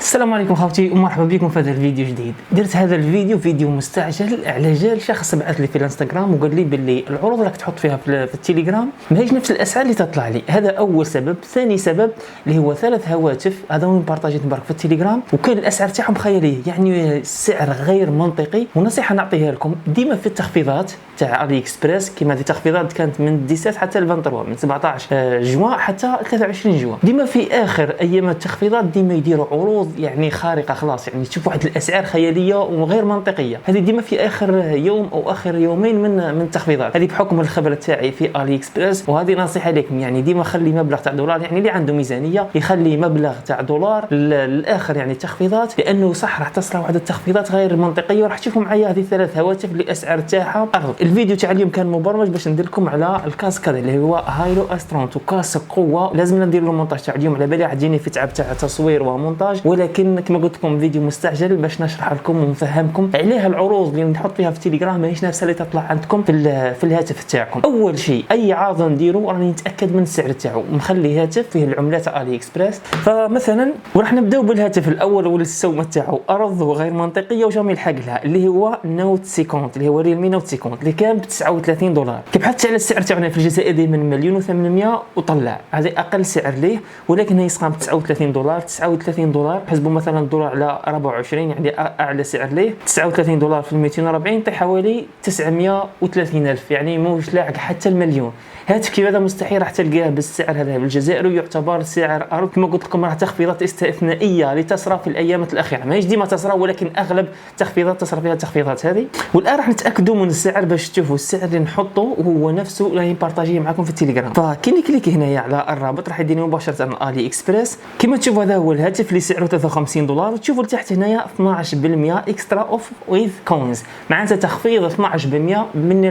السلام عليكم خوتي ومرحبا بكم في هذا الفيديو جديد. درت هذا الفيديو فيديو مستعجل على جال شخص بعث لي في الانستغرام وقال لي باللي العروض راك تحط فيها في التليجرام ماهيش نفس الاسعار اللي تطلع لي. هذا اول سبب. ثاني سبب اللي هو 3 هواتف هذا وين بارطاجيت برك في التليجرام وكان الاسعار تاعهم خياليه، يعني السعر غير منطقي. ونصيحه نعطيها لكم ديما في التخفيضات تاع علي اكسبريس، كما هذه التخفيضات كانت من 17 حتى ل 23 من 17 جوان حتى 23 جوان. ديما في اخر ايام التخفيضات ديما يديروا عروض يعني خارقه، خلاص يعني تشوف واحد الاسعار خياليه وغير منطقيه. هذه ديما في اخر يوم او اخر يومين من التخفيضات. هذه بحكم الخبره تاعي في علي اكسبريس، وهذه نصيحه لكم، يعني ديما خلي مبلغ تاع دولار، يعني اللي عنده ميزانيه يخلي مبلغ تاع دولار للاخر يعني التخفيضات، لانه صح راح تصرى واحد التخفيضات غير منطقيه. وراح تشوفوا معايا هذه 3 هواتف اللي اسعار تاعها ارض. الفيديو تاع اليوم كان مبرمج باش نديركم على الكاسك هذا اللي هو هايلو استرونتو، كاسك قوه. لازم ندير له مونتاج تاع اليوم، على بالي راح تجيني في تعب تاع تصوير ومونتاج، ولكن كما قلت لكم فيديو مستعجل باش نشرح لكم ونفهمكم عليه العروض اللي نحط فيها في التليجرام ماهيش نفسها اللي تطلع عندكم في الهاتف تاعكم. اول شيء اي عرض نديرو راني نتاكد من السعر تاعو، نخلي هاتف فيه العملات علي اكسبريس. فمثلا وراح نبداو بالهاتف الاول واللي السومه تاعو ارض وغير منطقيه وجامي يلحق لها، اللي هو نوت 50 اللي هو ريلمي نوت 50 اللي كان ب 39 دولار. كي بحثت على السعر تاعنا في الجزائر ديما 1,800,000 وطلع هذا اقل سعر ليه، ولكن هي يسقى ب 39 دولار. 39 دولار حسبوا مثلا الدولار على 24 يعني اعلى سعر ليه. 39 دولار في 240 يعطي حوالي 930,000، يعني موش لاعق حتى المليون. هاتف كي هذا مستحيل راح تلقاه بالسعر هذا بالجزائر، ويعتبر سعر ارض. كما قلت لكم راه تخفيضات استثنائيه لتصرى في الايامات الاخيره، ماهيش ديما تصرى ولكن اغلب تخفيضات تصرى فيها التخفيضات هذه. والان راح نتاكدوا من السعر باش تشوفوا السعر اللي نحطه وهو نفسه اللي نبارطاجيه معكم في التليجرام. فكي نكليك هنايا على الرابط راح يديني مباشره على علي اكسبريس. كما تشوفوا هذا هو الهاتف اللي سعره 53 دولار، وتشوفوا لتحت هنايا 12% اكسترا اوف ويز كوينز، معناتها تخفيض 12% من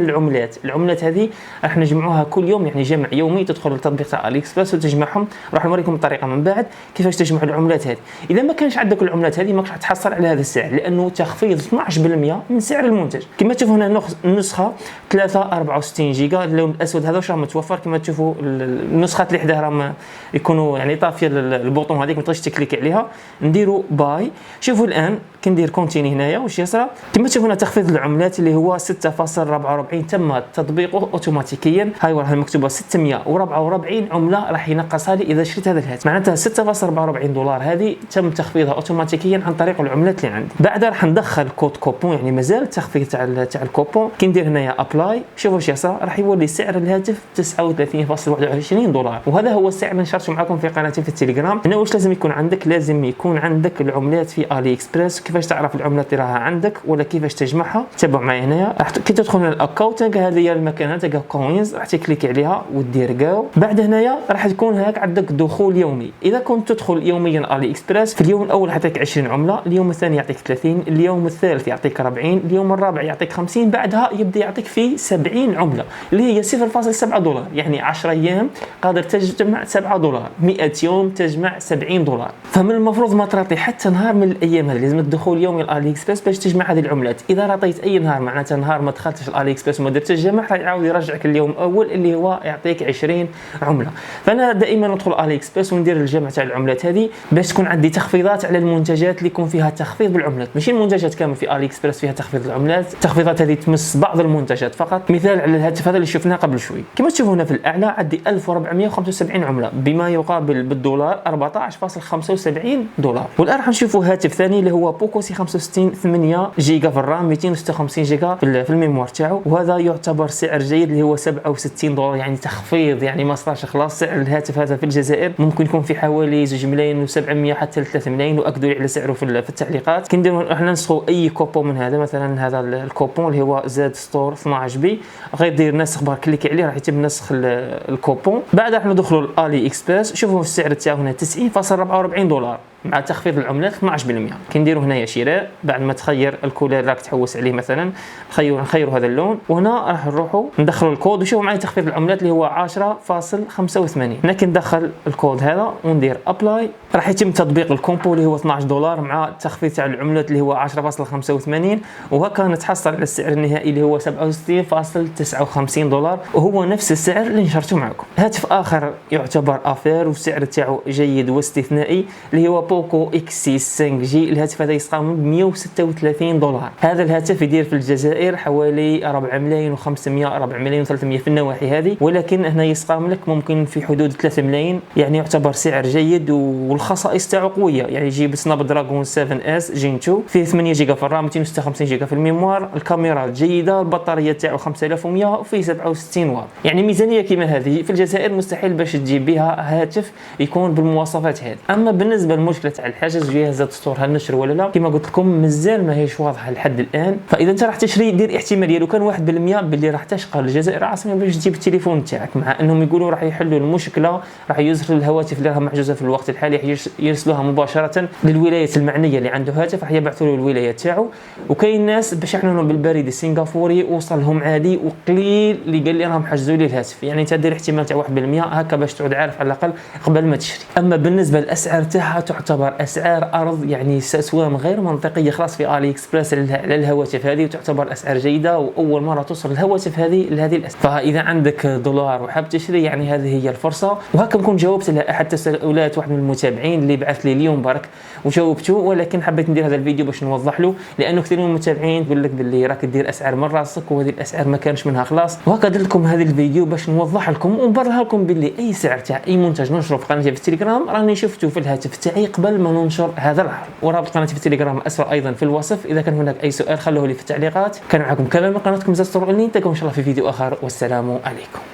العملات هذه راح نجمعوها كل يوم، يعني جمع يومي. تدخل للتطبيق تاع علي اكسبريس وتجمعهم. راح نوريكم الطريقه من بعد كيفاش تجمعوا العملات هذه. اذا ما كانش عندك العملات هذه ماكش راح تحصل على هذا السعر، لانه تخفيض 12% من سعر المنتج. كما تشوفوا هنا النسخه 364 جيجا، اللون الاسود هذا واش راه متوفر. كما تشوفوا النسخات اللي حداه راهم يكونوا يعني طافيه البوطون هذيك ما تقدرش تكليك عليها. نديروا باي. شوفوا الان كي ندير كونتيني هنايا واش يصرى. كما تشوفوا هنا تخفيض العملات اللي هو 6.44 تم تطبيقه اوتوماتيكيا. هاي راها مكتوبه 644 عمله راح ينقصها لي اذا شريت هذا الهاتف، معناتها 6.44 دولار هذه تم تخفيضها اوتوماتيكيا عن طريق العملات اللي عندي. بعدها راح ندخل كود كوبون، يعني مازال التخفيض تاع الكوبون. كي ندير هنايا ابلاي شوفوا واش يصرى، راح يولي سعر الهاتف 39.21 دولار، وهذا هو السعر اللي نشرته معكم في قناتي في التليجرام. هنا واش لازم يكون عندك؟ لازم يكون عندك العملات في علي اكسبريس. كيفاش تعرف العملات اللي راها عندك ولا كيفاش تجمعها؟ تابعوا معايا هنايا. كي تدخل من الاكونت هذه هي المكان تلقى كوينز، راح تكليك عليها ودير جو. بعد هنايا راح تكون هناك عندك دخول يومي. اذا كنت تدخل يوميا علي اكسبريس، في اليوم الاول يعطيك 20 عمله، اليوم الثاني يعطيك 30، اليوم الثالث يعطيك 40، اليوم الرابع يعطيك 50، بعدها يبدا يعطيك في 70 عمله اللي هي 0.7 دولار، يعني 10 ايام قادر تجمع 7 دولار، 100 يوم تجمع 70 دولار. فمن المفروض ما تراطي حتى نهار من الايام هذه، لازم تدخل يومي علي اكسبريس باش تجمع هذه العملات. اذا رطيت اي نهار معناتها نهار ما دخلتش علي اكسبريس وما درتش الجمع، راح يعاود يرجعك اليوم الاول اللي هو يعطيك 20 عمله. فانا دائما ندخل علي اكسبريس وندير الجمع تاع العملات هذه باش تكون عندي تخفيضات على المنتجات اللي يكون فيها تخفيض بالعملات، ماشي المنتجات كامل في علي اكسبريس فيها تخفيض العملات. التخفيضات هذه تمس بعض المنتجات فقط. مثال على الهاتف هذا اللي شفناه قبل شوي، كما تشوفوا هنا في الاعلى عندي 1475 عمله بما يقابل بالدولار 14.75 دولار. والان راح نشوفوا هاتف ثاني اللي هو بوكو سي 65 8 جيجا في الرام، 256 جيجا في الميموار تاعو، وهذا يعتبر سعر جيد اللي هو 67 دولار، يعني تخفيض يعني ما صارش خلاص. سعر الهاتف هذا في الجزائر ممكن يكون في حوالي 2,700,000 حتى 3,000,000، واكدوا على سعره في التعليقات. كي نديروا احنا نسخوا اي كوبون من هذا، مثلا هذا الكوبون اللي هو زاد ستور 12 بي، غير دير نسخ بار كليك عليه راح يتم نسخ الكوبون. بعد راح ندخلوا لالي اكسبريس. شوفوا السعر تاعو هنا 90.44 دولار مع تخفيض العملات 12%. كي نديروا هنايا شراء، بعد ما تخير الكولر راك تحوس عليه مثلا، نخيروا هذا اللون، وهنا راح نروحوا ندخلوا الكود وشوفوا معايا تخفيض العملات اللي هو 10.85. هنا ندخل الكود هذا وندير ابلاي، راح يتم تطبيق الكومبو اللي هو 12 دولار مع التخفيض تاع العملات اللي هو 10.85، وهكا نتحصل على السعر النهائي اللي هو 67.59 دولار، وهو نفس السعر اللي نشرته معكم. هاتف اخر يعتبر افير والسعر تاعو جيد واستثنائي اللي هو بوكو اكس 6 5G. الهاتف هذا يسقام ب 136 دولار. هذا الهاتف يدير في الجزائر حوالي 4 ملايين و500 4 ملايين و300 في النواحي هذه، ولكن هنا يسقام لك ممكن في حدود 3 ملايين، يعني يعتبر سعر جيد. والخصائص تاعو قويه، يعني يجيب سناب دراجون 7 اس جين 2 فيه 8 جيجا في الرام 256 جيجا في الميموار. الكاميرا جيده، البطاريه تاعو 5100 وفيه 67 واط. يعني ميزانيه كيما هذه في الجزائر مستحيل باش تجيب بها هاتف يكون بالمواصفات هذه. اما بالنسبه للمشكله تاع الحجز جهاز تستورها النشر ولا لا، كما قلت لكم مازال ماهيش واضحه لحد الان. فاذا انت راح تشري دير احتماليه لو كان 1% باللي راح تشقى الجزائر عاصمه باش تجيب التليفون تاعك، مع انهم يقولوا راح يحلوا المشكله، راح يرسلوا الهواتف اللي راها محجوزه في الوقت الحالي يرسلوها مباشره للولايات المعنيه اللي عنده هاتف، راح يبعثوا له الولايه تاعو. وكاين ناس باش يحنوا بالبريد السنغافوري وصلهم عادي، وقليل اللي قال لي راهم حجزوا لي الهاتف. يعني انت دير احتمال تاع 1% هكا باش تعود عارف على الاقل قبل ما تشري. اما بالنسبه للاسعار تاعها تعتبر اسعار ارض، يعني اسوام غير منطقيه خلاص في علي اكسبريس على الهواتف هذه، وتعتبر اسعار جيده واول مره توصل الهواتف هذه لهذه الاسعار. فاذا عندك دولار وحاب تشري يعني هذه هي الفرصه. وهكا نكون جاوبت على احد تساؤلات واحد من المتابعين اللي بعث لي اليوم برك وجاوبته، ولكن حبيت ندير هذا الفيديو باش نوضح له، لانه كثير من المتابعين تقول لك باللي راك دير اسعار من راسك وهذه الاسعار ما كانش منها خلاص. وهكا درت لكم هذا الفيديو باش نوضح لكم ونبرهن لكم باللي اي سعر تاع اي منتج ننشره في قناتي في التليجرام راني شفته في الهاتف تاعي قبل ما ننشر هذا العرض. ورابط قناتي في التليجرام اسفل ايضا في الوصف. اذا كان هناك اي سؤال خلوه لي في التعليقات. كان معكم كلام من قناتكم زاستور، نلتقوا ان شاء الله في فيديو اخر، والسلام عليكم.